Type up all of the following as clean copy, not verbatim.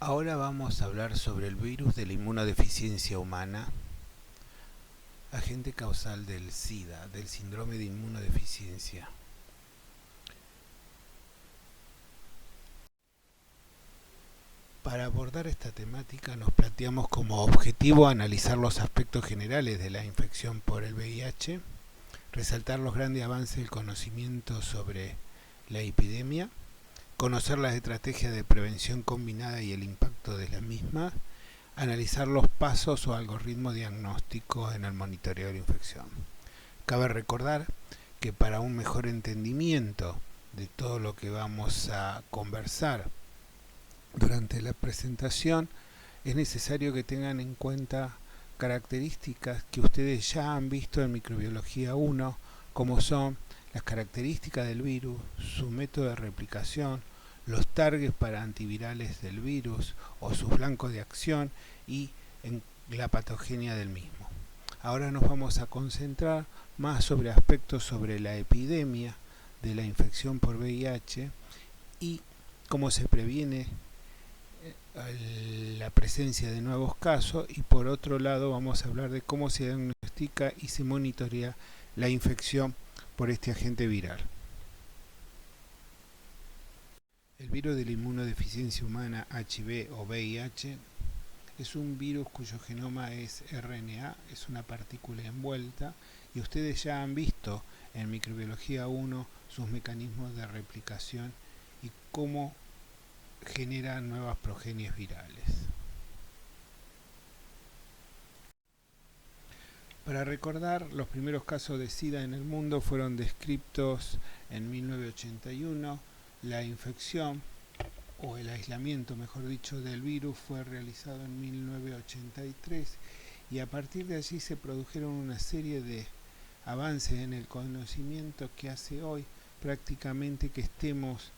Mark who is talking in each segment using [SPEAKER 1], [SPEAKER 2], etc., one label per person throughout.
[SPEAKER 1] Ahora vamos a hablar sobre el virus de la inmunodeficiencia humana, agente causal del SIDA, del síndrome de inmunodeficiencia. Para abordar esta temática nos planteamos como objetivo analizar los aspectos generales de la infección por el VIH, resaltar los grandes avances del conocimiento sobre la epidemia, conocer las estrategias de prevención combinada y el impacto de la misma, analizar los pasos o algoritmos diagnósticos en el monitoreo de la infección. Cabe recordar que para un mejor entendimiento de todo lo que vamos a conversar durante la presentación, es necesario que tengan en cuenta características que ustedes ya han visto en Microbiología 1, como son las características del virus, su método de replicación, los targets para antivirales del virus o sus blancos de acción y en la patogenia del mismo. Ahora nos vamos a concentrar más sobre aspectos sobre la epidemia de la infección por VIH y cómo se previene la presencia de nuevos casos, y por otro lado vamos a hablar de cómo se diagnostica y se monitorea la infección por este agente viral. El virus de la inmunodeficiencia humana HIV o VIH es un virus cuyo genoma es RNA, es una partícula envuelta, y ustedes ya han visto en Microbiología 1 sus mecanismos de replicación y cómo genera nuevas progenies virales. Para recordar, los primeros casos de SIDA en el mundo fueron descritos en 1981. La infección, o el aislamiento, mejor dicho, del virus fue realizado en 1983, y a partir de allí se produjeron una serie de avances en el conocimiento que hace hoy prácticamente que estemos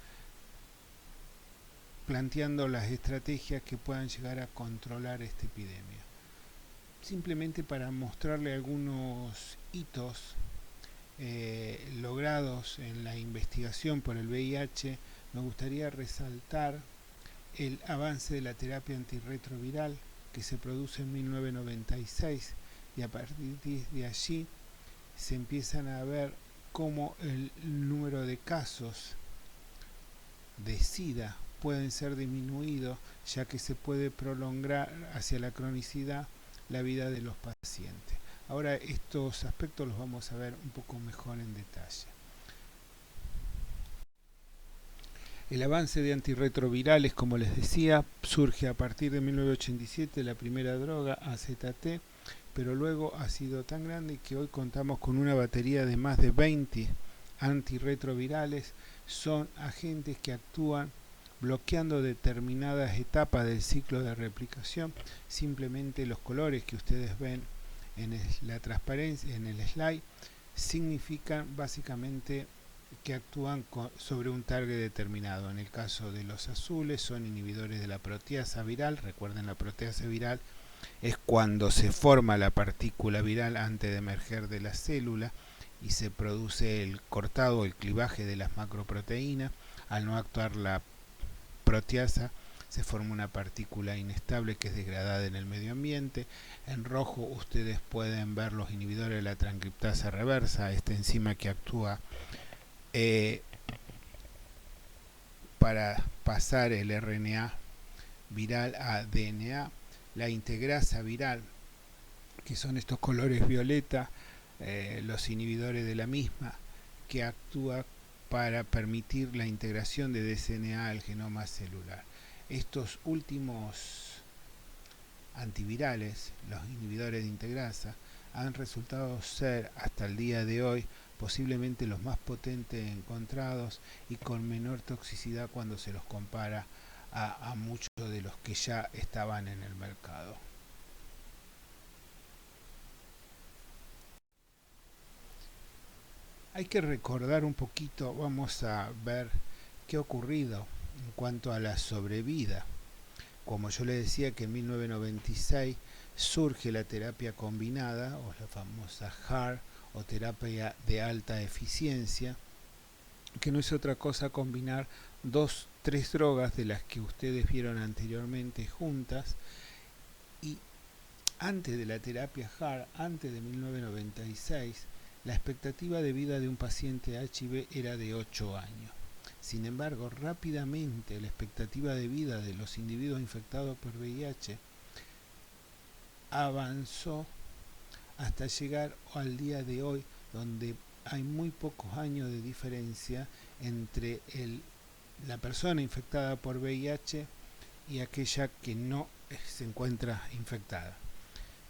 [SPEAKER 1] planteando las estrategias que puedan llegar a controlar esta epidemia. Simplemente para mostrarle algunos hitos logrados en la investigación por el VIH, me gustaría resaltar el avance de la terapia antirretroviral que se produce en 1996, y a partir de allí se empiezan a ver cómo el número de casos de SIDA pueden ser disminuidos, ya que se puede prolongar hacia la cronicidad la vida de los pacientes. Ahora estos aspectos los vamos a ver un poco mejor en detalle. El avance de antirretrovirales, como les decía, surge a partir de 1987, la primera droga AZT, pero luego ha sido tan grande que hoy contamos con una batería de más de 20 antirretrovirales. Son agentes que actúan bloqueando determinadas etapas del ciclo de replicación. Simplemente los colores que ustedes ven en la transparencia, en el slide, significan básicamente que actúan sobre un target determinado. En el caso de los azules son inhibidores de la proteasa viral. Recuerden, la proteasa viral es cuando se forma la partícula viral antes de emerger de la célula y se produce el cortado, el clivaje de las macroproteínas. Al no actuar la proteasa, se forma una partícula inestable que es degradada en el medio ambiente. En rojo ustedes pueden ver los inhibidores de la transcriptasa reversa, esta enzima que actúa para pasar el RNA viral a DNA. La integrasa viral, que son estos colores violeta, los inhibidores de la misma, que actúa para permitir la integración de dsNA al genoma celular. Estos últimos antivirales, los inhibidores de integrasa, han resultado ser hasta el día de hoy posiblemente los más potentes encontrados y con menor toxicidad cuando se los compara a muchos de los que ya estaban en el mercado. Hay que recordar un poquito, vamos a ver qué ha ocurrido en cuanto a la sobrevida. Como yo les decía, que en 1996 surge la terapia combinada, o la famosa HAR, o terapia de alta eficiencia, que no es otra cosa combinar tres drogas de las que ustedes vieron anteriormente juntas, y antes de la terapia HAART, antes de 1996, la expectativa de vida de un paciente HIV era de 8 años. Sin embargo, rápidamente la expectativa de vida de los individuos infectados por VIH avanzó hasta llegar al día de hoy, donde hay muy pocos años de diferencia entre la persona infectada por VIH y aquella que no se encuentra infectada.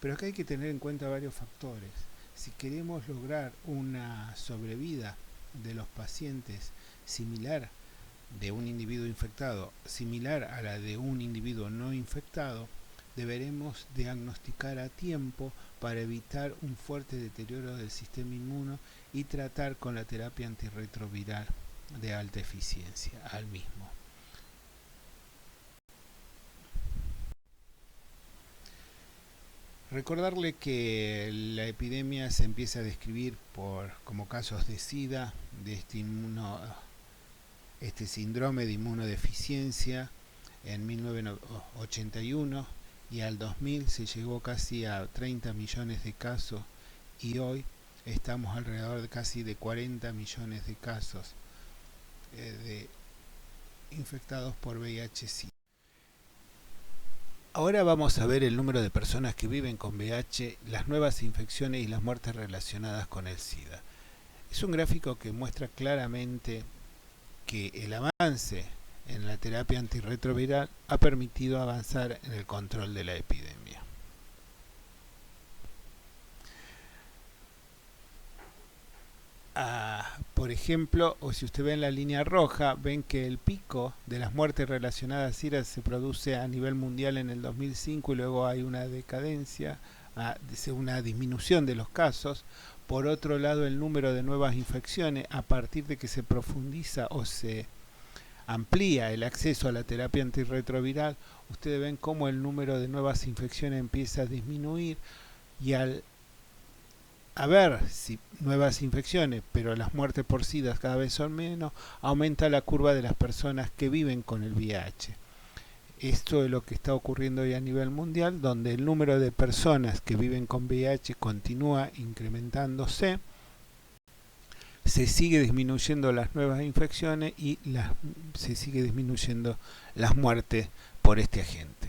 [SPEAKER 1] Pero acá hay que tener en cuenta varios factores. Si queremos lograr una sobrevida de los pacientes similar de un individuo infectado, similar a la de un individuo no infectado, deberemos diagnosticar a tiempo para evitar un fuerte deterioro del sistema inmuno y tratar con la terapia antirretroviral de alta eficiencia al mismo. Recordarle que la epidemia se empieza a describir como casos de SIDA, de este síndrome de inmunodeficiencia en 1981, y al 2000 se llegó casi a 30 millones de casos, y hoy estamos alrededor de casi de 40 millones de casos de infectados por VIH-Sida. Ahora vamos a ver el número de personas que viven con VIH, las nuevas infecciones y las muertes relacionadas con el SIDA. Es un gráfico que muestra claramente que el avance en la terapia antirretroviral ha permitido avanzar en el control de la epidemia. Por ejemplo, o si usted ve en la línea roja, ven que el pico de las muertes relacionadas a SIDA se produce a nivel mundial en el 2005 y luego hay una decadencia, una disminución de los casos. Por otro lado, el número de nuevas infecciones, a partir de que se profundiza o se amplía el acceso a la terapia antirretroviral, ustedes ven cómo el número de nuevas infecciones empieza a disminuir, y al haber nuevas infecciones, pero las muertes por SIDA cada vez son menos, aumenta la curva de las personas que viven con el VIH. Esto es lo que está ocurriendo hoy a nivel mundial, donde el número de personas que viven con VIH continúa incrementándose, se sigue disminuyendo las nuevas infecciones y se sigue disminuyendo las muertes por este agente.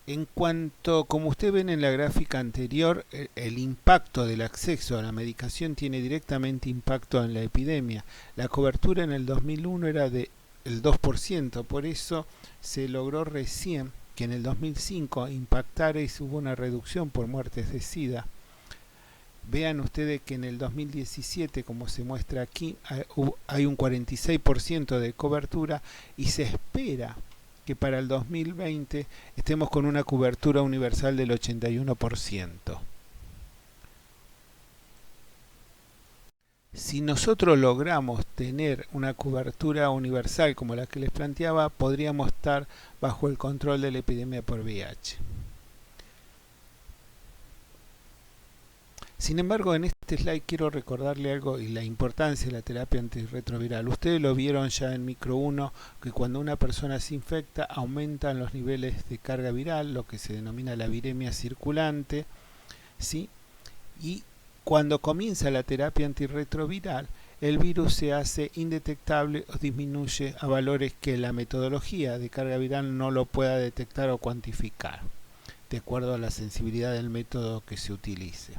[SPEAKER 1] En cuanto, como ustedes ven en la gráfica anterior, el impacto del acceso a la medicación tiene directamente impacto en la epidemia. La cobertura en el 2001 era del 2%, por eso se logró recién que en el 2005 impactara y hubo una reducción por muertes de SIDA. Vean ustedes que en el 2017, como se muestra aquí, hay un 46% de cobertura, y se espera que para el 2020 estemos con una cobertura universal del 81%. Si nosotros logramos tener una cobertura universal como la que les planteaba, podríamos estar bajo el control de la epidemia por VIH. Sin embargo, en este slide quiero recordarle algo y la importancia de la terapia antirretroviral. Ustedes lo vieron ya en micro 1, que cuando una persona se infecta aumentan los niveles de carga viral, lo que se denomina la viremia circulante, ¿sí? Y cuando comienza la terapia antirretroviral, el virus se hace indetectable o disminuye a valores que la metodología de carga viral no lo pueda detectar o cuantificar, de acuerdo a la sensibilidad del método que se utilice.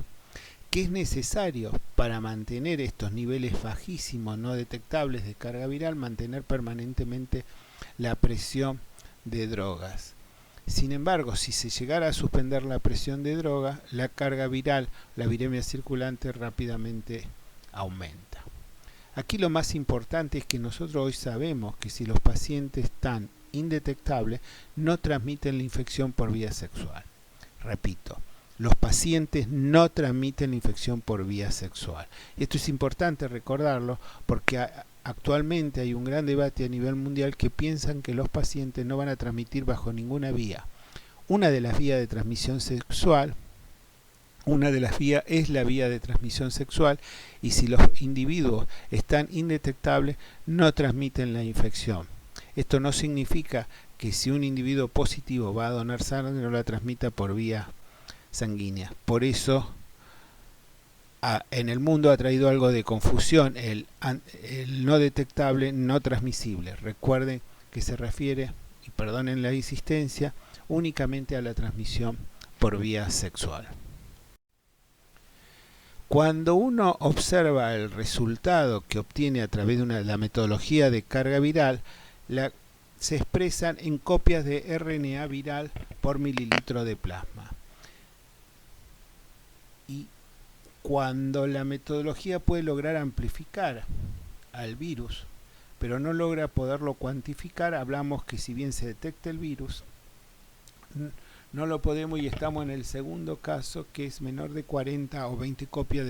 [SPEAKER 1] ¿Qué es necesario para mantener estos niveles bajísimos no detectables de carga viral? Mantener permanentemente la presión de drogas. Sin embargo, si se llegara a suspender la presión de drogas, la carga viral, la viremia circulante, rápidamente aumenta. Aquí lo más importante es que nosotros hoy sabemos que si los pacientes están indetectables, no transmiten la infección por vía sexual. Repito, los pacientes no transmiten la infección por vía sexual. Y esto es importante recordarlo porque actualmente hay un gran debate a nivel mundial que piensan que los pacientes no van a transmitir bajo ninguna vía. Una de las vías de transmisión sexual, Una de las vías es la vía de transmisión sexual y si los individuos están indetectables no transmiten la infección. Esto no significa que si un individuo positivo va a donar sangre no la transmita por vía sanguínea. Por eso en el mundo ha traído algo de confusión el no detectable, no transmisible. Recuerden que se refiere, y perdonen la insistencia, únicamente a la transmisión por vía sexual. Cuando uno observa el resultado que obtiene a través de la metodología de carga viral, se expresan en copias de RNA viral por mililitro de plasma. Y cuando la metodología puede lograr amplificar al virus, pero no logra poderlo cuantificar, hablamos que si bien se detecta el virus, no lo podemos y estamos en el segundo caso, que es menor de 40 o 20 copias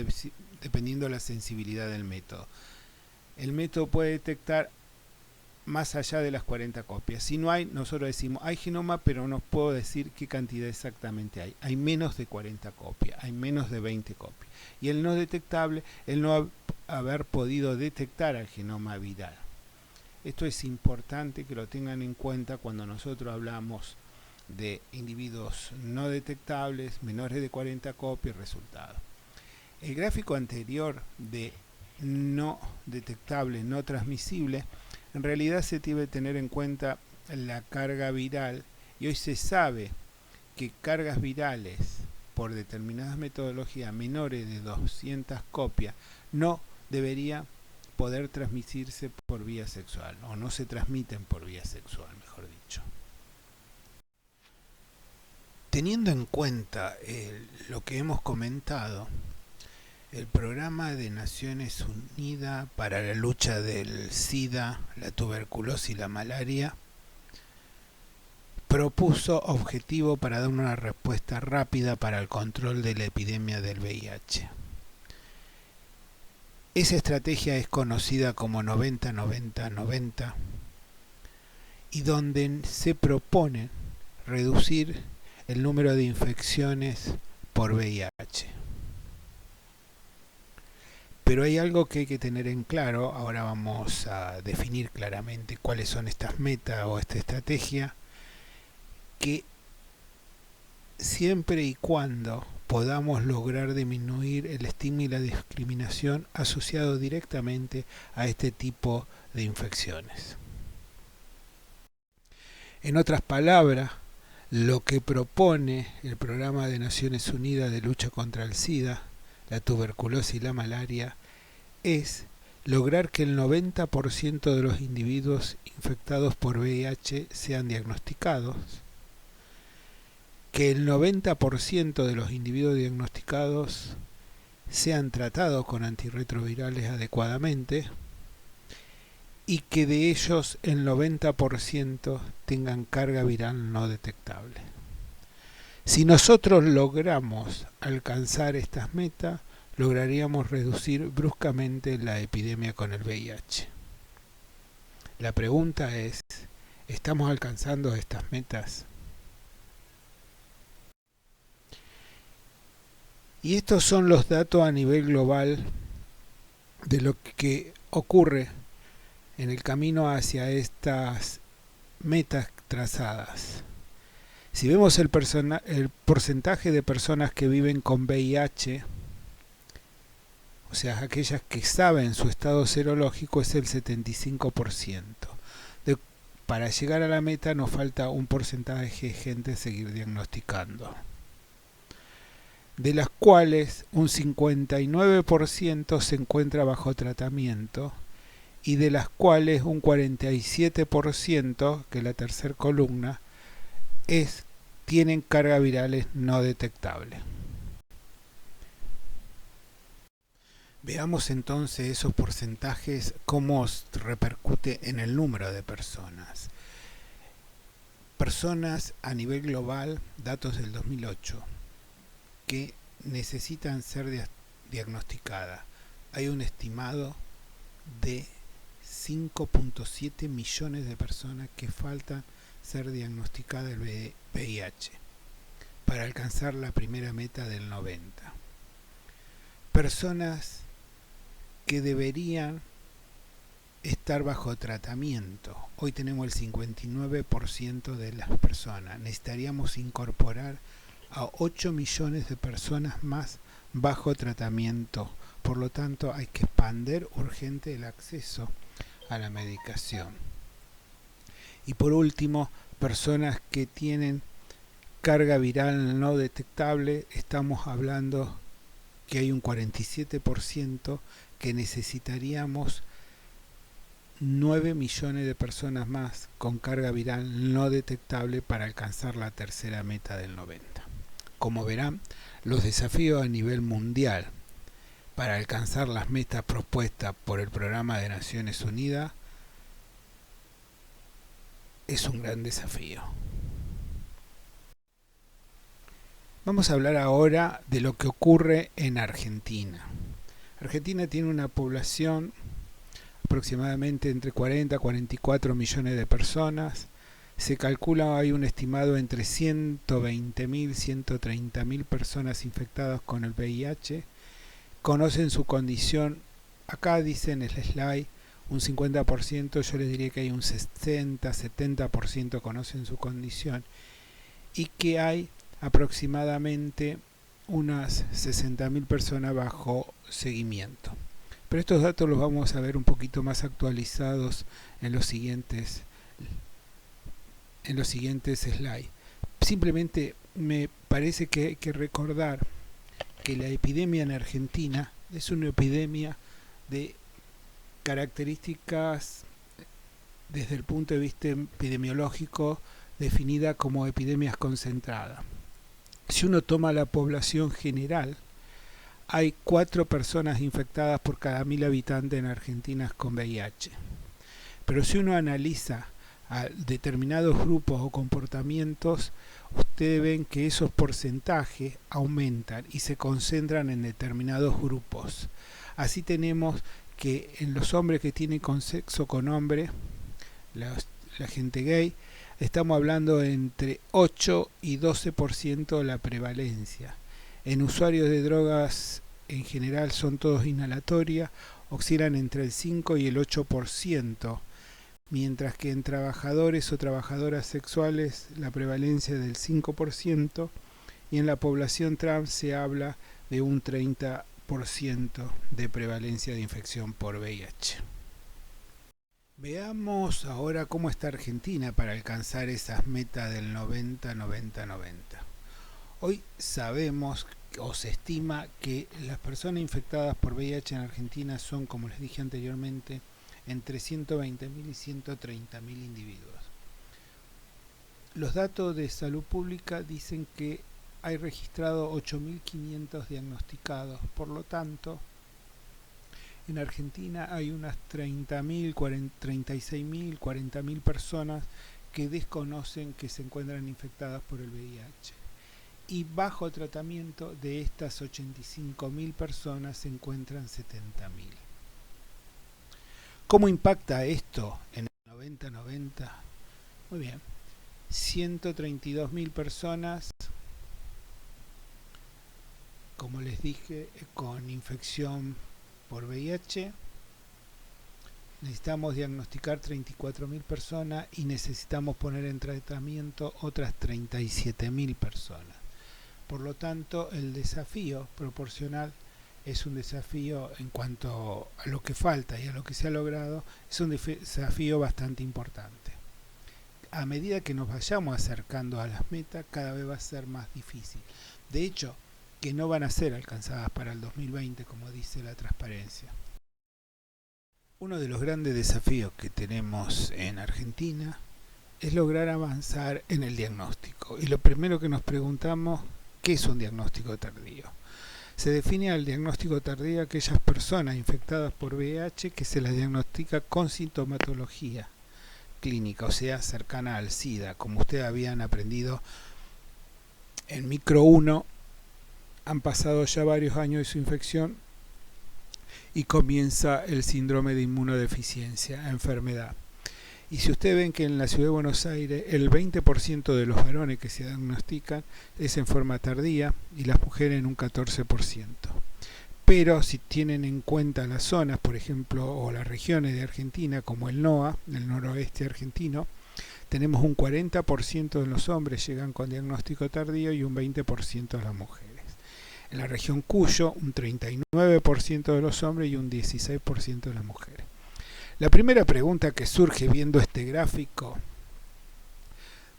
[SPEAKER 1] dependiendo de la sensibilidad del método. El método puede detectar más allá de las 40 copias. Si no hay, nosotros decimos hay genoma, pero no puedo decir qué cantidad exactamente hay. Hay menos de 40 copias, hay menos de 20 copias. Y el no detectable, el no haber podido detectar al genoma viral. Esto es importante que lo tengan en cuenta cuando nosotros hablamos de individuos no detectables, menores de 40 copias, resultados. El gráfico anterior de no detectable, no transmisible, en realidad se debe tener en cuenta la carga viral y hoy se sabe que cargas virales por determinadas metodologías menores de 200 copias no debería poder transmitirse por vía sexual o no se transmiten por vía sexual, mejor dicho. Teniendo en cuenta lo que hemos comentado, el Programa de Naciones Unidas para la lucha del SIDA, la tuberculosis y la malaria propuso objetivo para dar una respuesta rápida para el control de la epidemia del VIH. Esa estrategia es conocida como 90-90-90 y donde se propone reducir el número de infecciones por VIH. Pero hay algo que hay que tener en claro, ahora vamos a definir claramente cuáles son estas metas o esta estrategia, que siempre y cuando podamos lograr disminuir el estigma y la discriminación asociado directamente a este tipo de infecciones. En otras palabras, lo que propone el Programa de Naciones Unidas de lucha contra el SIDA, la tuberculosis y la malaria, es lograr que el 90% de los individuos infectados por VIH sean diagnosticados, que el 90% de los individuos diagnosticados sean tratados con antirretrovirales adecuadamente y que de ellos el 90% tengan carga viral no detectable. Si nosotros logramos alcanzar estas metas, lograríamos reducir bruscamente la epidemia con el VIH. La pregunta es, ¿estamos alcanzando estas metas? Y estos son los datos a nivel global de lo que ocurre en el camino hacia estas metas trazadas. Si vemos el porcentaje de personas que viven con VIH, o sea, aquellas que saben su estado serológico, es el 75%. Para llegar a la meta nos falta un porcentaje de gente seguir diagnosticando, de las cuales un 59% se encuentra bajo tratamiento y de las cuales un 47%, que es la tercera columna, tienen cargas virales no detectables. Veamos entonces esos porcentajes, cómo repercute en el número de personas. Personas a nivel global, datos del 2008, que necesitan ser diagnosticadas. Hay un estimado de 5.7 millones de personas que faltan ser diagnosticadas del VIH. para alcanzar la primera meta del 90. Personas que deberían estar bajo tratamiento. Hoy tenemos el 59% de las personas. Necesitaríamos incorporar a 8 millones de personas más bajo tratamiento. Por lo tanto, hay que expandir urgente el acceso a la medicación. Y por último, personas que tienen carga viral no detectable, estamos hablando que hay un 47% que necesitaríamos 9 millones de personas más con carga viral no detectable para alcanzar la tercera meta del 90. Como verán, los desafíos a nivel mundial para alcanzar las metas propuestas por el Programa de Naciones Unidas es un gran desafío. Vamos a hablar ahora de lo que ocurre en Argentina. Argentina tiene una población aproximadamente entre 40 y 44 millones de personas. Se calcula hay un estimado entre 120.000 y 130.000 personas infectadas con el VIH. Conocen su condición, acá dice en el slide, un 50%, yo les diría que hay un 60-70% conocen su condición y que hay aproximadamente unas 60.000 personas bajo seguimiento. Pero estos datos los vamos a ver un poquito más actualizados en los siguientes slides. Simplemente me parece que hay que recordar que la epidemia en Argentina es una epidemia de características desde el punto de vista epidemiológico definida como epidemias concentradas. Si uno toma la población general, hay 4 personas infectadas por cada 1000 habitantes en Argentina con VIH. Pero si uno analiza a determinados grupos o comportamientos, ustedes ven que esos porcentajes aumentan y se concentran en determinados grupos. Así tenemos que en los hombres que tienen sexo con hombre, la gente gay, estamos hablando entre 8 y 12% la prevalencia. En usuarios de drogas en general son todos inhalatorias, oscilan entre el 5 y el 8%, mientras que en trabajadores o trabajadoras sexuales la prevalencia es del 5% y en la población trans se habla de un 30% de prevalencia de infección por VIH. Veamos ahora cómo está Argentina para alcanzar esas metas del 90-90-90. Hoy sabemos o se estima que las personas infectadas por VIH en Argentina son, como les dije anteriormente, entre 120.000 y 130.000 individuos. Los datos de salud pública dicen que hay registrado 8.500 diagnosticados, por lo tanto, en Argentina hay unas 30.000, 36.000, 40.000 personas que desconocen que se encuentran infectadas por el VIH. Y bajo tratamiento de estas 85.000 personas se encuentran 70.000. ¿Cómo impacta esto en el 90-90? Muy bien, 132.000 personas, como les dije, con infección por VIH. Necesitamos diagnosticar 34.000 personas y necesitamos poner en tratamiento otras 37.000 personas. Por lo tanto, el desafío proporcional es un desafío en cuanto a lo que falta y a lo que se ha logrado, es un desafío bastante importante. A medida que nos vayamos acercando a las metas, cada vez va a ser más difícil. De hecho, que no van a ser alcanzadas para el 2020, como dice la transparencia. Uno de los grandes desafíos que tenemos en Argentina es lograr avanzar en el diagnóstico. Y lo primero que nos preguntamos, ¿qué es un diagnóstico tardío? Se define al diagnóstico tardío aquellas personas infectadas por VIH que se las diagnostica con sintomatología clínica, o sea, cercana al SIDA. Como ustedes habían aprendido en micro 1, han pasado ya varios años de su infección y comienza el síndrome de inmunodeficiencia, enfermedad. Y si ustedes ven que en la ciudad de Buenos Aires el 20% de los varones que se diagnostican es en forma tardía y las mujeres en un 14%. Pero si tienen en cuenta las zonas, por ejemplo, o las regiones de Argentina, como el NOA, el noroeste argentino, tenemos un 40% de los hombres llegan con diagnóstico tardío y un 20% de las mujeres. En la región Cuyo, un 39% de los hombres y un 16% de las mujeres. La primera pregunta que surge viendo este gráfico,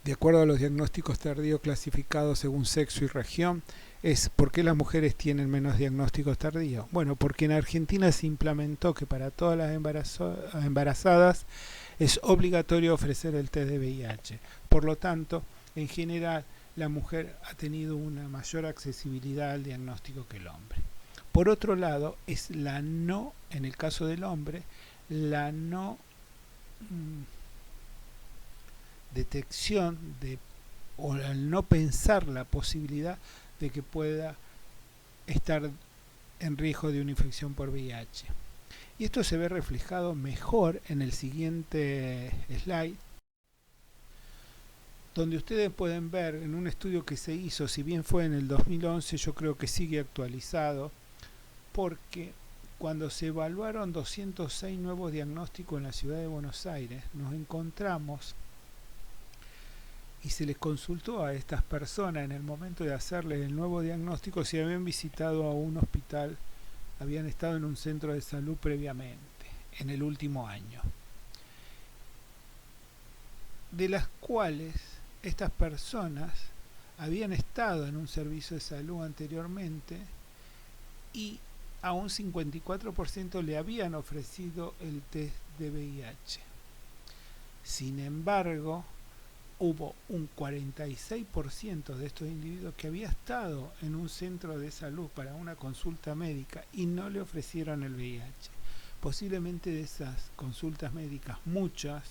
[SPEAKER 1] de acuerdo a los diagnósticos tardíos clasificados según sexo y región, es ¿por qué las mujeres tienen menos diagnósticos tardíos? Bueno, porque en Argentina se implementó que para todas las embarazadas es obligatorio ofrecer el test de VIH. Por lo tanto, en general, la mujer ha tenido una mayor accesibilidad al diagnóstico que el hombre. Por otro lado, es en el caso del hombre, la no detección o al no pensar la posibilidad de que pueda estar en riesgo de una infección por VIH. Y esto se ve reflejado mejor en el siguiente slide, donde ustedes pueden ver en un estudio que se hizo, si bien fue en el 2011, yo creo que sigue actualizado, porque cuando se evaluaron 206 nuevos diagnósticos en la ciudad de Buenos Aires, nos encontramos y se les consultó a estas personas en el momento de hacerles el nuevo diagnóstico si habían visitado a un hospital, habían estado en un centro de salud previamente, en el último año. De las cuales estas personas habían estado en un servicio de salud anteriormente y a un 54% le habían ofrecido el test de VIH. Sin embargo, hubo un 46% de estos individuos que había estado en un centro de salud para una consulta médica y no le ofrecieron el VIH. Posiblemente de esas consultas médicas, muchas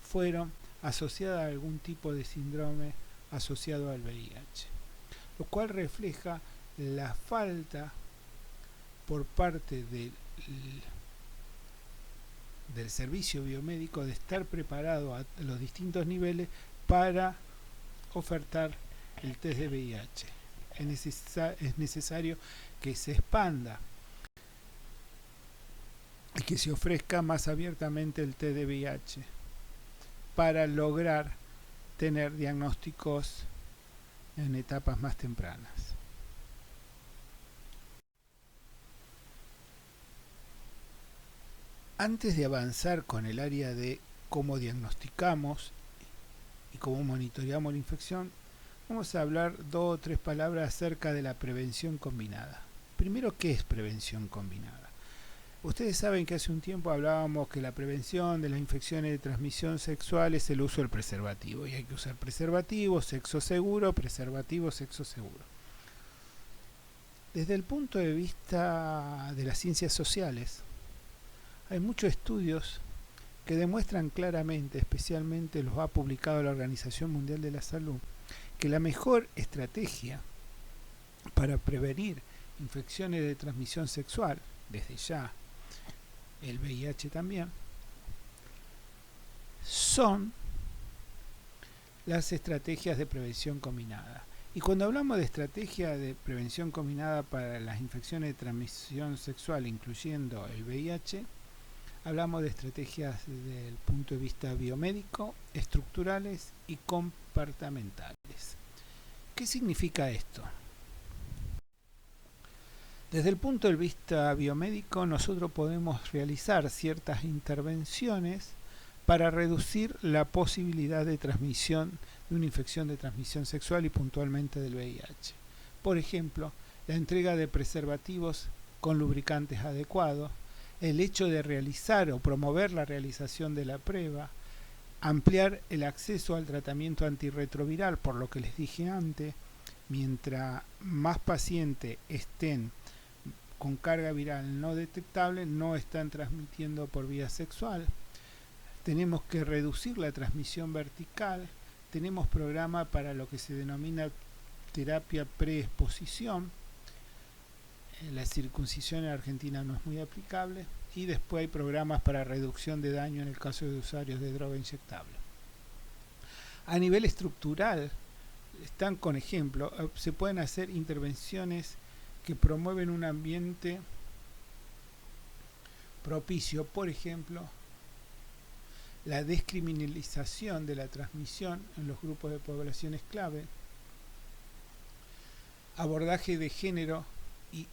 [SPEAKER 1] fueron asociadas a algún tipo de síndrome asociado al VIH, lo cual refleja la falta por parte del servicio biomédico de estar preparado a los distintos niveles para ofertar el test de VIH. Es necesario que se expanda y que se ofrezca más abiertamente el test de VIH para lograr tener diagnósticos en etapas más tempranas. Antes de avanzar con el área de cómo diagnosticamos y cómo monitoreamos la infección, vamos a hablar 2 o 3 palabras acerca de la prevención combinada. Primero, ¿qué es prevención combinada? Ustedes saben que hace un tiempo hablábamos que la prevención de las infecciones de transmisión sexual es el uso del preservativo, y hay que usar preservativo, sexo seguro, preservativo, sexo seguro. Desde el punto de vista de las ciencias sociales, hay muchos estudios que demuestran claramente, especialmente los ha publicado la Organización Mundial de la Salud, que la mejor estrategia para prevenir infecciones de transmisión sexual, desde ya el VIH también, son las estrategias de prevención combinada. Y cuando hablamos de estrategia de prevención combinada para las infecciones de transmisión sexual, incluyendo el VIH, hablamos de estrategias desde el punto de vista biomédico, estructurales y comportamentales. ¿Qué significa esto? Desde el punto de vista biomédico, nosotros podemos realizar ciertas intervenciones para reducir la posibilidad de transmisión de una infección de transmisión sexual y puntualmente del VIH. Por ejemplo, la entrega de preservativos con lubricantes adecuados, el hecho de realizar o promover la realización de la prueba, ampliar el acceso al tratamiento antirretroviral, por lo que les dije antes, mientras más pacientes estén con carga viral no detectable, no están transmitiendo por vía sexual. Tenemos que reducir la transmisión vertical, tenemos programa para lo que se denomina terapia preexposición. La circuncisión en Argentina no es muy aplicable y después hay programas para reducción de daño en el caso de usuarios de droga inyectable. A nivel estructural, están con ejemplo, se pueden hacer intervenciones que promueven un ambiente propicio, por ejemplo, la descriminalización de la transmisión en los grupos de poblaciones clave, abordaje de género y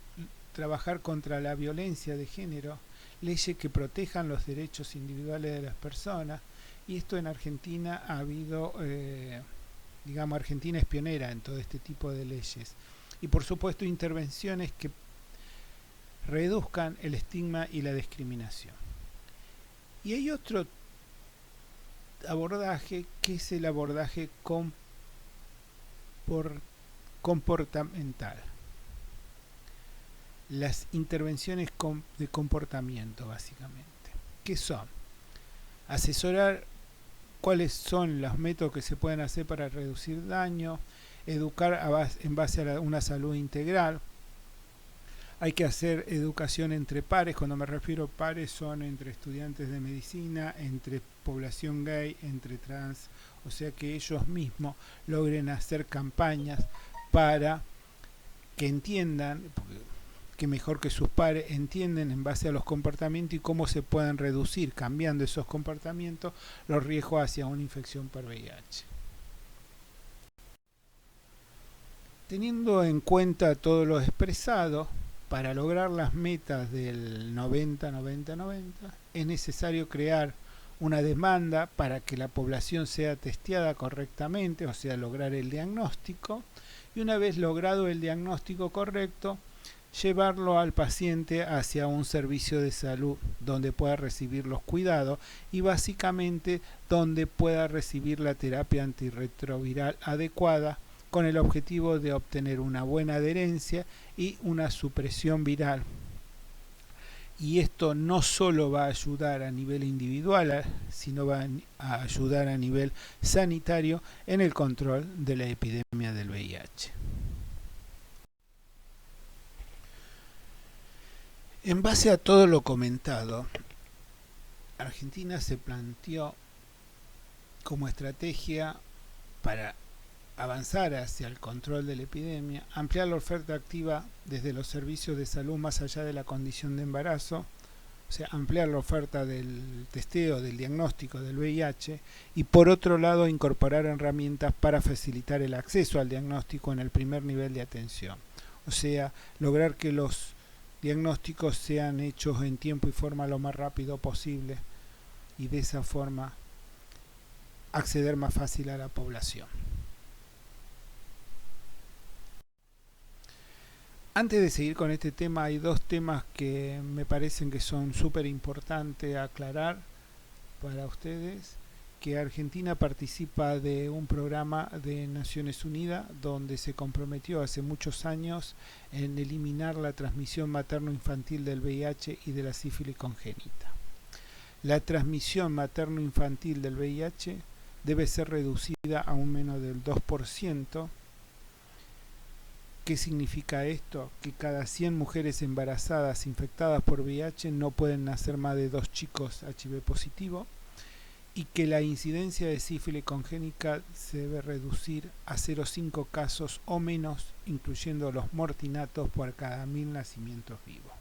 [SPEAKER 1] trabajar contra la violencia de género, leyes que protejan los derechos individuales de las personas, y esto en Argentina ha habido, digamos, Argentina es pionera en todo este tipo de leyes, y por supuesto intervenciones que reduzcan el estigma y la discriminación. Y hay otro abordaje que es el abordaje comportamental. Las intervenciones de comportamiento, básicamente. ¿Qué son? Asesorar cuáles son los métodos que se pueden hacer para reducir daño, educar en base a una salud integral. Hay que hacer educación entre pares. Cuando me refiero a pares son entre estudiantes de medicina, entre población gay, entre trans, o sea que ellos mismos logren hacer campañas para que entiendan, que mejor que sus pares entienden en base a los comportamientos y cómo se pueden reducir, cambiando esos comportamientos, los riesgos hacia una infección por VIH. Teniendo en cuenta todo lo expresado, para lograr las metas del 90-90-90 es necesario crear una demanda para que la población sea testeada correctamente, o sea, lograr el diagnóstico, y una vez logrado el diagnóstico correcto, llevarlo al paciente hacia un servicio de salud donde pueda recibir los cuidados y básicamente donde pueda recibir la terapia antirretroviral adecuada, con el objetivo de obtener una buena adherencia y una supresión viral. Y esto no solo va a ayudar a nivel individual, sino va a ayudar a nivel sanitario en el control de la epidemia del VIH. En base a todo lo comentado, Argentina se planteó como estrategia para avanzar hacia el control de la epidemia, ampliar la oferta activa desde los servicios de salud más allá de la condición de embarazo, o sea, ampliar la oferta del testeo, del diagnóstico del VIH, y por otro lado incorporar herramientas para facilitar el acceso al diagnóstico en el primer nivel de atención, o sea, lograr que los diagnósticos sean hechos en tiempo y forma lo más rápido posible y de esa forma acceder más fácil a la población. Antes de seguir con este tema, hay dos temas que me parecen que son súper importantes aclarar para ustedes. Que Argentina participa de un programa de Naciones Unidas donde se comprometió hace muchos años en eliminar la transmisión materno-infantil del VIH y de la sífilis congénita. La transmisión materno-infantil del VIH debe ser reducida a un menos del 2%. ¿Qué significa esto? Que cada 100 mujeres embarazadas infectadas por VIH no pueden nacer más de 2 chicos HIV positivo, y que la incidencia de sífilis congénita se debe reducir a 0,5 casos o menos, incluyendo los mortinatos por cada 1000 nacimientos vivos.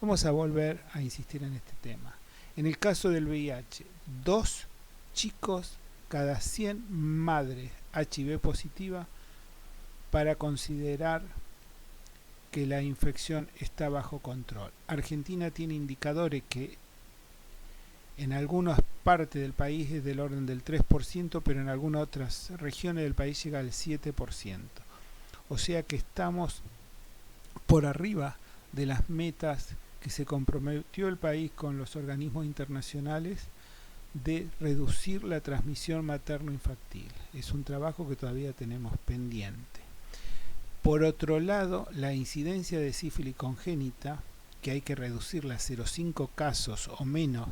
[SPEAKER 1] Vamos a volver a insistir en este tema. En el caso del VIH, 2 chicos cada 100 madres HIV positiva para considerar que la infección está bajo control. Argentina tiene indicadores que en algunas partes del país es del orden del 3%, pero en algunas otras regiones del país llega al 7%. O sea que estamos por arriba de las metas que se comprometió el país con los organismos internacionales de reducir la transmisión materno-infantil. Es un trabajo que todavía tenemos pendiente. Por otro lado, la incidencia de sífilis congénita, que hay que reducirla a 0,5 casos o menos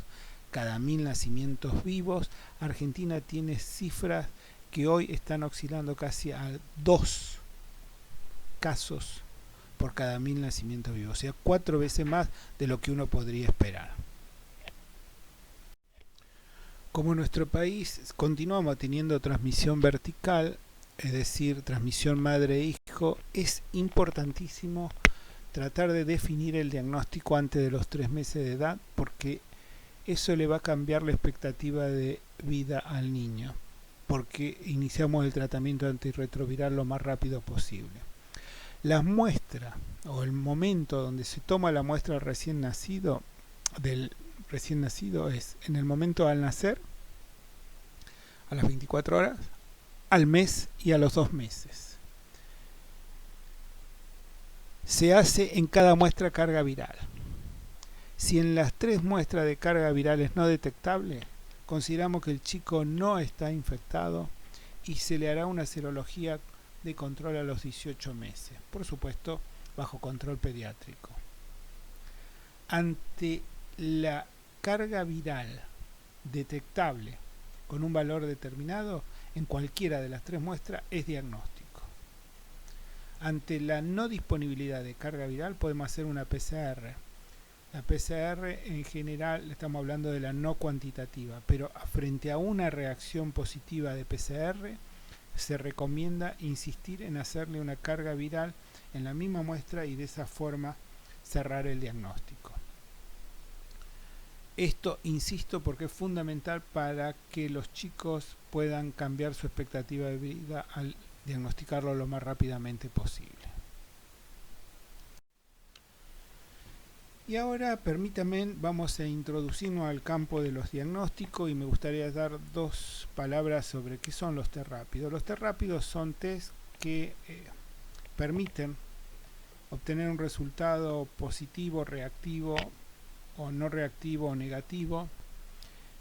[SPEAKER 1] cada 1000 nacimientos vivos, Argentina tiene cifras que hoy están oscilando casi a 2 casos por cada 1000 nacimientos vivos, o sea, 4 veces más de lo que uno podría esperar. Como en nuestro país continuamos teniendo transmisión vertical, es decir, transmisión madre-hijo, es importantísimo tratar de definir el diagnóstico antes de los 3 meses de edad, porque eso le va a cambiar la expectativa de vida al niño, porque iniciamos el tratamiento antirretroviral lo más rápido posible. Las muestras o el momento donde se toma la muestra del recién nacido es en el momento al nacer, a las 24 horas, al mes y a los 2 meses. Se hace en cada muestra carga viral. Si en las 3 muestras de carga viral es no detectable, consideramos que el chico no está infectado y se le hará una serología de control a los 18 meses, por supuesto bajo control pediátrico. Ante la carga viral detectable con un valor determinado, en cualquiera de las 3 muestras es diagnóstico. Ante la no disponibilidad de carga viral podemos hacer una PCR. La PCR en general estamos hablando de la no cuantitativa, pero frente a una reacción positiva de PCR se recomienda insistir en hacerle una carga viral en la misma muestra y de esa forma cerrar el diagnóstico. Esto, insisto, porque es fundamental para que los chicos puedan cambiar su expectativa de vida al diagnosticarlo lo más rápidamente posible. Y ahora permítanme, vamos a introducirnos al campo de los diagnósticos y me gustaría dar 2 palabras sobre qué son los test rápidos. Los test rápidos son test que permiten obtener un resultado positivo, reactivo o no reactivo o negativo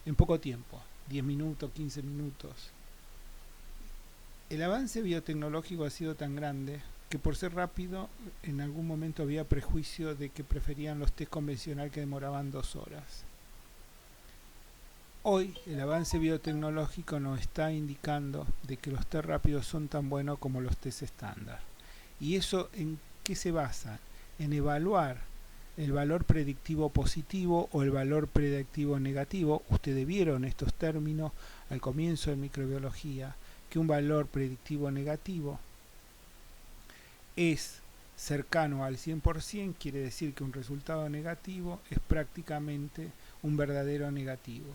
[SPEAKER 1] en poco tiempo, 10 minutos, 15 minutos. El avance biotecnológico ha sido tan grande que por ser rápido en algún momento había prejuicio de que preferían los test convencionales que demoraban 2 horas. Hoy el avance biotecnológico nos está indicando de que los test rápidos son tan buenos como los test estándar. ¿Y eso en qué se basa? En evaluar el valor predictivo positivo o el valor predictivo negativo. Ustedes vieron estos términos al comienzo de microbiología, que un valor predictivo negativo es cercano al 100%, quiere decir que un resultado negativo es prácticamente un verdadero negativo.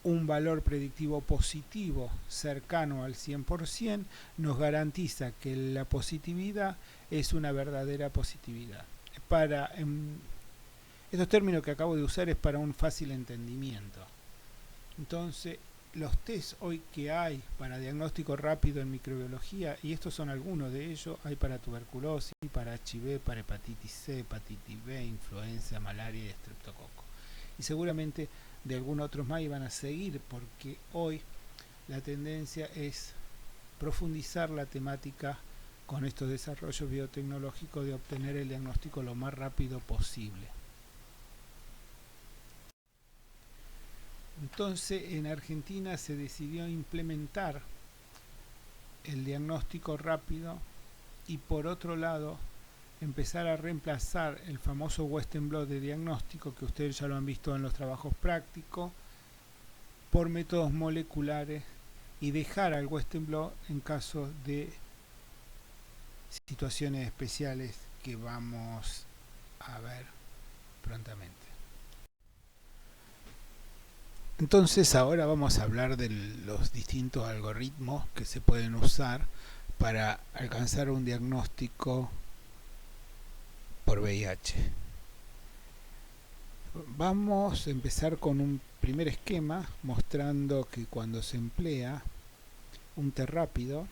[SPEAKER 1] Un valor predictivo positivo cercano al 100% nos garantiza que la positividad es una verdadera positividad. Estos términos que acabo de usar es para un fácil entendimiento. Entonces, los test hoy que hay para diagnóstico rápido en microbiología, y estos son algunos de ellos, hay para tuberculosis, para HIV, para hepatitis C, hepatitis B, influenza, malaria y estreptococo. Y seguramente de algunos otros más iban a seguir, porque hoy la tendencia es profundizar la temática con estos desarrollos biotecnológicos de obtener el diagnóstico lo más rápido posible. Entonces en Argentina se decidió implementar el diagnóstico rápido y por otro lado empezar a reemplazar el famoso Western blot de diagnóstico que ustedes ya lo han visto en los trabajos prácticos por métodos moleculares y dejar al Western blot en casos de situaciones especiales que vamos a ver prontamente. Entonces ahora vamos a hablar de los distintos algoritmos que se pueden usar para alcanzar un diagnóstico por VIH. Vamos a empezar con un primer esquema mostrando que cuando se emplea un test rápido,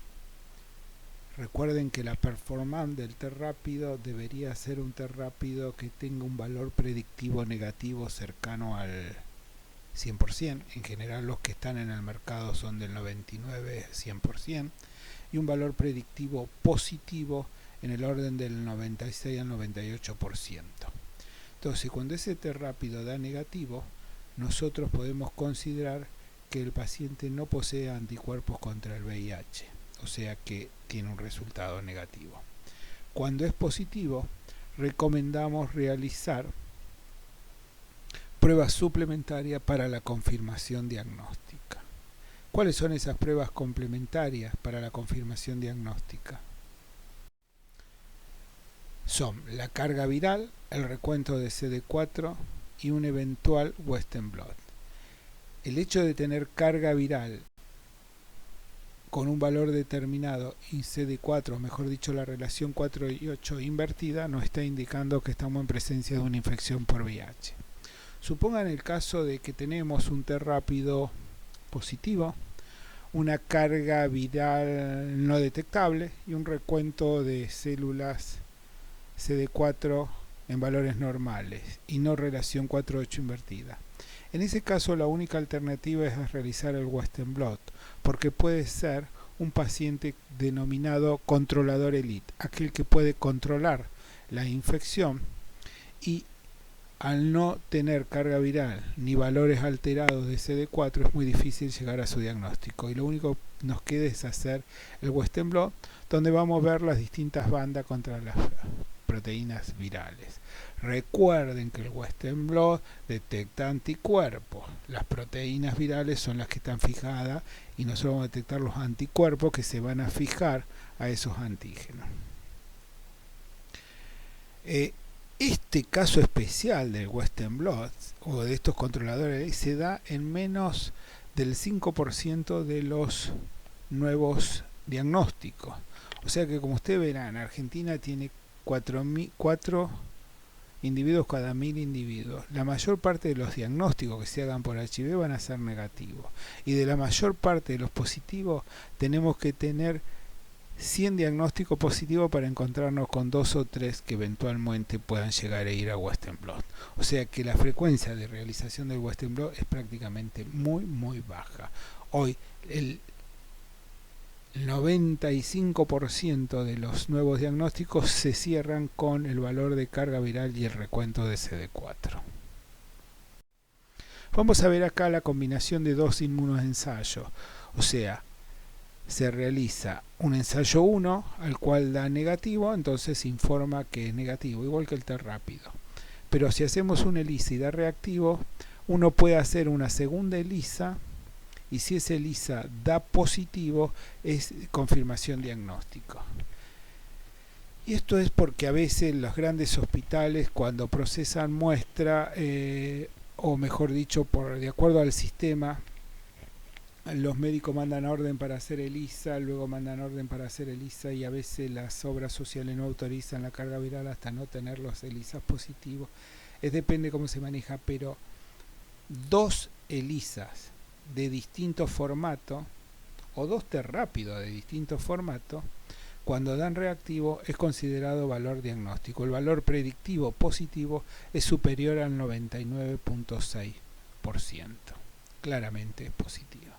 [SPEAKER 1] recuerden que la performance del test rápido debería ser un test rápido que tenga un valor predictivo negativo cercano al 100%. En general los que están en el mercado son del 99-100% y un valor predictivo positivo en el orden del 96 al 98%. Entonces cuando ese test rápido da negativo, nosotros podemos considerar que el paciente no posee anticuerpos contra el VIH, o sea que tiene un resultado negativo. Cuando es positivo, recomendamos realizar pruebas suplementarias para la confirmación diagnóstica. ¿Cuáles son esas pruebas complementarias para la confirmación diagnóstica? Son la carga viral, el recuento de CD4 y un eventual Western blot. El hecho de tener carga viral con un valor determinado y CD4, mejor dicho la relación 4 y 8 invertida, nos está indicando que estamos en presencia de una infección por VIH. Supongan el caso de que tenemos un T rápido positivo, una carga viral no detectable y un recuento de células CD4 en valores normales y no relación 4-8 invertida. En ese caso la única alternativa es realizar el Western blot, porque puede ser un paciente denominado controlador elite, aquel que puede controlar la infección y al no tener carga viral ni valores alterados de CD4 es muy difícil llegar a su diagnóstico y lo único que nos queda es hacer el Western blot, donde vamos a ver las distintas bandas contra las proteínas virales. Recuerden que el Western blot detecta anticuerpos. Las proteínas virales son las que están fijadas y nosotros vamos a detectar los anticuerpos que se van a fijar a esos antígenos. Este caso especial del Western blot o de estos controladores se da en menos del 5% de los nuevos diagnósticos. O sea que, como ustedes verán, Argentina tiene 4 individuos cada 1000 individuos. La mayor parte de los diagnósticos que se hagan por HIV van a ser negativos. Y de la mayor parte de los positivos tenemos que tener 100 diagnósticos positivos para encontrarnos con 2 o 3 que eventualmente puedan llegar a ir a Western blot. O sea que la frecuencia de realización del Western blot es prácticamente muy baja. Hoy el 95% de los nuevos diagnósticos se cierran con el valor de carga viral y el recuento de CD4. Vamos a ver acá la combinación de dos inmunoensayos. O sea, se realiza un ensayo 1 al cual da negativo, entonces informa que es negativo, igual que el T rápido. Pero si hacemos una ELISA y da reactivo, uno puede hacer una segunda ELISA y si esa ELISA da positivo es confirmación diagnóstico. Y esto es porque a veces los grandes hospitales cuando procesan muestra, o mejor dicho, de acuerdo al sistema, los médicos mandan orden para hacer ELISA, luego mandan orden para hacer ELISA y a veces las obras sociales no autorizan la carga viral hasta no tener los ELISAs positivos. Depende cómo se maneja, pero 2 ELISAs de distinto formato o 2 T rápidos de distinto formato, cuando dan reactivo es considerado valor diagnóstico. El valor predictivo positivo es superior al 99.6%. Claramente es positivo.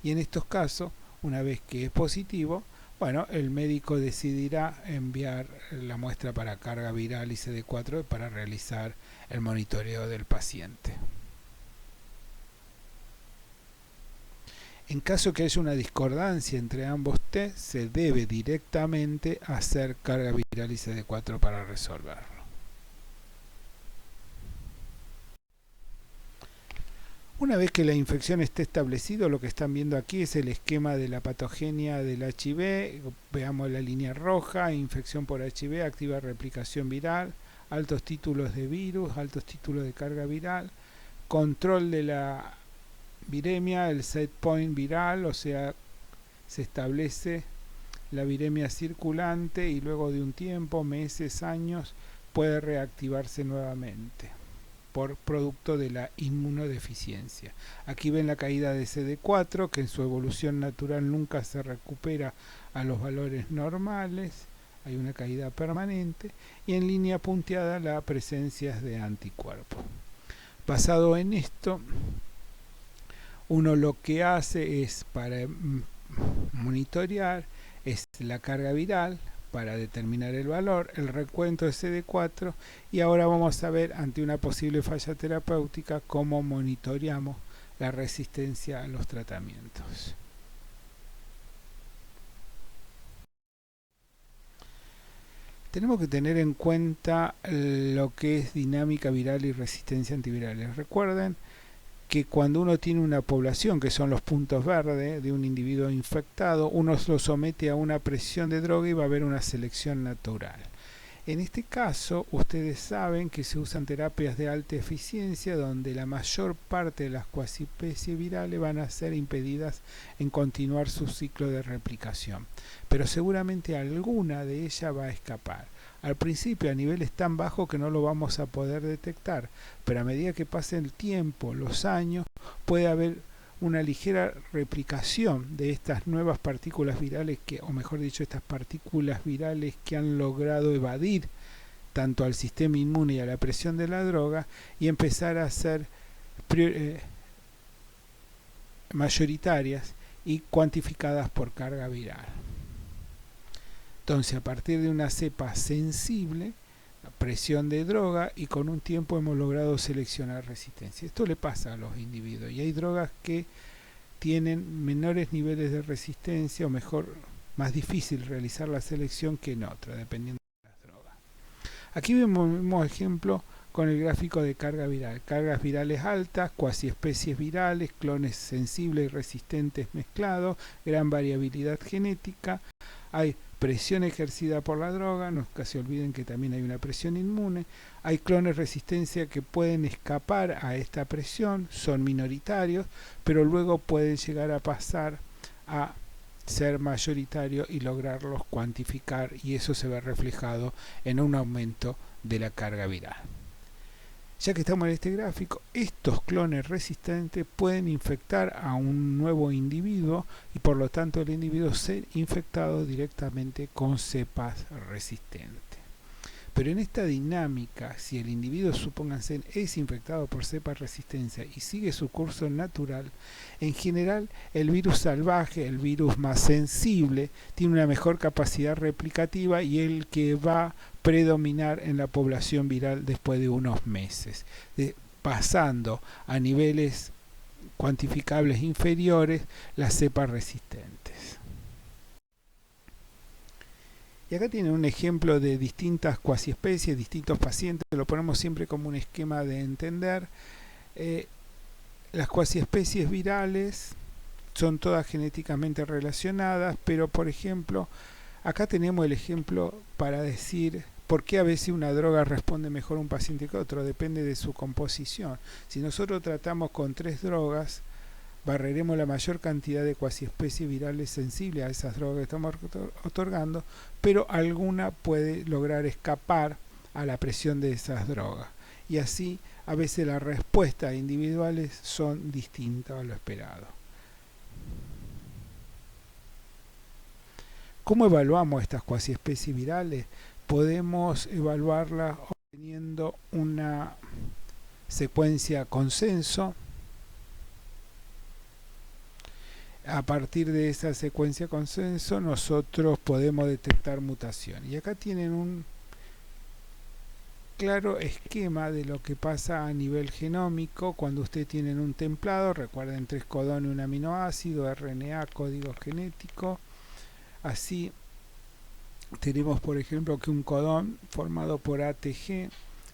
[SPEAKER 1] Y en estos casos, una vez que es positivo, bueno, el médico decidirá enviar la muestra para carga viral y CD4 para realizar el monitoreo del paciente. En caso que haya una discordancia entre ambos test, se debe directamente hacer carga viral y CD4 para resolverlo. Una vez que la infección esté establecido, lo que están viendo aquí es el esquema de la patogenia del HIV. Veamos la línea roja: infección por HIV, activa replicación viral, altos títulos de virus, altos títulos de carga viral, control de la viremia, el set point viral, o sea, se establece la viremia circulante y luego de un tiempo, meses, años, puede reactivarse nuevamente por producto de la inmunodeficiencia. Aquí ven la caída de CD4, que en su evolución natural nunca se recupera a los valores normales, hay una caída permanente, y en línea punteada la presencia de anticuerpos. Basado en esto, uno lo que hace es, para monitorear, es la carga viral para determinar el valor, el recuento de CD4, y ahora vamos a ver, ante una posible falla terapéutica, cómo monitoreamos la resistencia a los tratamientos. Tenemos que tener en cuenta lo que es dinámica viral y resistencia antivirales. Recuerden que cuando uno tiene una población, que son los puntos verdes de un individuo infectado, uno lo somete a una presión de droga y va a haber una selección natural. En este caso, ustedes saben que se usan terapias de alta eficiencia donde la mayor parte de las cuasiespecies virales van a ser impedidas en continuar su ciclo de replicación, pero seguramente alguna de ellas va a escapar. Al principio a niveles tan bajos que no lo vamos a poder detectar, pero a medida que pase el tiempo, los años, puede haber una ligera replicación de estas nuevas partículas virales o mejor dicho, estas partículas virales que han logrado evadir tanto al sistema inmune y a la presión de la droga y empezar a ser mayoritarias y cuantificadas por carga viral. Entonces, a partir de una cepa sensible, presión de droga, y con un tiempo hemos logrado seleccionar resistencia. Esto le pasa a los individuos y hay drogas que tienen menores niveles de resistencia o mejor, más difícil realizar la selección que en otras, dependiendo de las drogas. Aquí vemos el mismo ejemplo con el gráfico de carga viral. Cargas virales altas, cuasiespecies virales, clones sensibles y resistentes mezclados, gran variabilidad genética. Hay presión ejercida por la droga, nunca se olviden que también hay una presión inmune. Hay clones resistencia que pueden escapar a esta presión, son minoritarios, pero luego pueden llegar a pasar a ser mayoritarios y lograrlos cuantificar, y eso se ve reflejado en un aumento de la carga viral. Ya que estamos en este gráfico, estos clones resistentes pueden infectar a un nuevo individuo y por lo tanto el individuo ser infectado directamente con cepas resistentes. Pero en esta dinámica, si el individuo, supónganse, es infectado por cepa resistencia y sigue su curso natural, en general el virus salvaje, el virus más sensible, tiene una mejor capacidad replicativa y el que va a predominar en la población viral después de unos meses, pasando a niveles cuantificables inferiores las cepas resistentes. Y acá tienen un ejemplo de distintas cuasiespecies, distintos pacientes, lo ponemos siempre como un esquema de entender. Las cuasiespecies virales son todas genéticamente relacionadas, pero por ejemplo, acá tenemos el ejemplo para decir por qué a veces una droga responde mejor a un paciente que otro, depende de su composición. Si nosotros tratamos con 3 drogas, barreremos la mayor cantidad de cuasiespecies virales sensibles a esas drogas que estamos otorgando, pero alguna puede lograr escapar a la presión de esas drogas. Y así, a veces las respuestas individuales son distintas a lo esperado. ¿Cómo evaluamos estas cuasiespecies virales? Podemos evaluarlas obteniendo una secuencia consenso. A partir de esa secuencia consenso nosotros podemos detectar mutación. Y acá tienen un claro esquema de lo que pasa a nivel genómico cuando ustedes tienen un templado. Recuerden 3 codones y un aminoácido, RNA, código genético. Así tenemos por ejemplo que un codón formado por ATG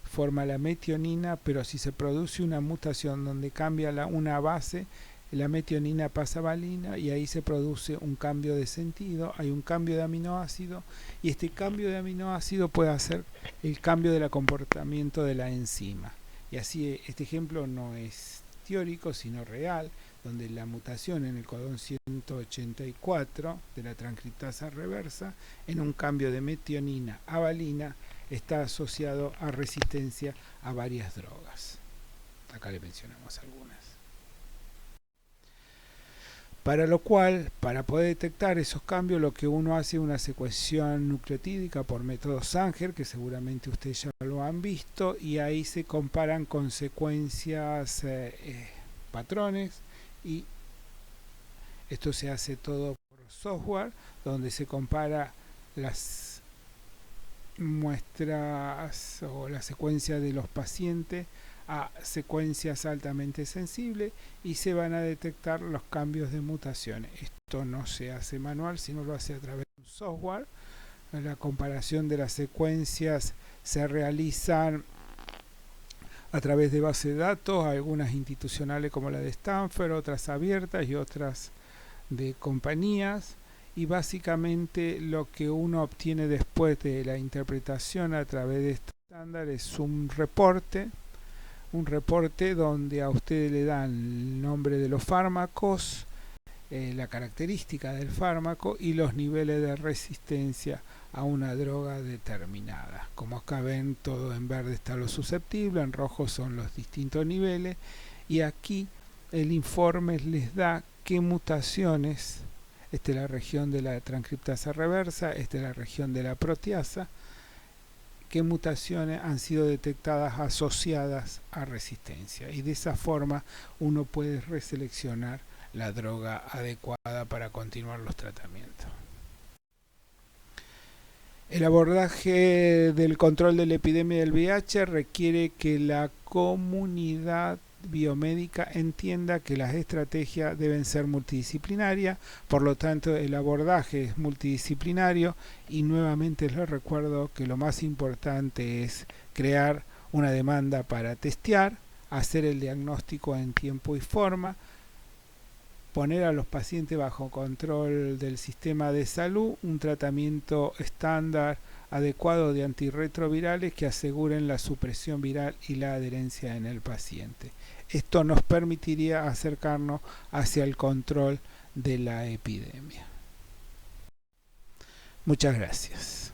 [SPEAKER 1] forma la metionina, pero si se produce una mutación donde cambia una base, la metionina pasa a valina y ahí se produce un cambio de sentido, hay un cambio de aminoácido y este cambio de aminoácido puede hacer el cambio del comportamiento de la enzima. Y así este ejemplo no es teórico sino real, donde la mutación en el codón 184 de la transcriptasa reversa en un cambio de metionina a valina está asociado a resistencia a varias drogas. Acá le mencionamos algunas. Para lo cual, para poder detectar esos cambios, lo que uno hace es una secuenciación nucleotídica por método Sanger, que seguramente ustedes ya lo han visto, y ahí se comparan con secuencias, patrones, y esto se hace todo por software, donde se compara las muestras o la secuencia de los pacientes a secuencias altamente sensibles y se van a detectar los cambios de mutaciones. Esto no se hace manual, sino lo hace a través de un software La comparación de las secuencias se realizan a través de bases de datos, algunas institucionales como la de Stanford, otras abiertas y otras de compañías, y básicamente lo que uno obtiene después de la interpretación a través de este estándar es un reporte donde a ustedes le dan el nombre de los fármacos, la característica del fármaco y los niveles de resistencia a una droga determinada. Como acá ven, todo en verde está lo susceptible, en rojo son los distintos niveles, y aquí el informe les da qué mutaciones, esta es la región de la transcriptasa reversa, esta es la región de la proteasa, qué mutaciones han sido detectadas asociadas a resistencia, y de esa forma uno puede reseleccionar la droga adecuada para continuar los tratamientos. El abordaje del control de la epidemia del VIH requiere que la comunidad biomédica entienda que las estrategias deben ser multidisciplinarias, por lo tanto el abordaje es multidisciplinario, y nuevamente les recuerdo que lo más importante es crear una demanda para testear, hacer el diagnóstico en tiempo y forma, poner a los pacientes bajo control del sistema de salud, un tratamiento estándar adecuado de antirretrovirales que aseguren la supresión viral y la adherencia en el paciente. Esto nos permitiría acercarnos hacia el control de la epidemia. Muchas gracias.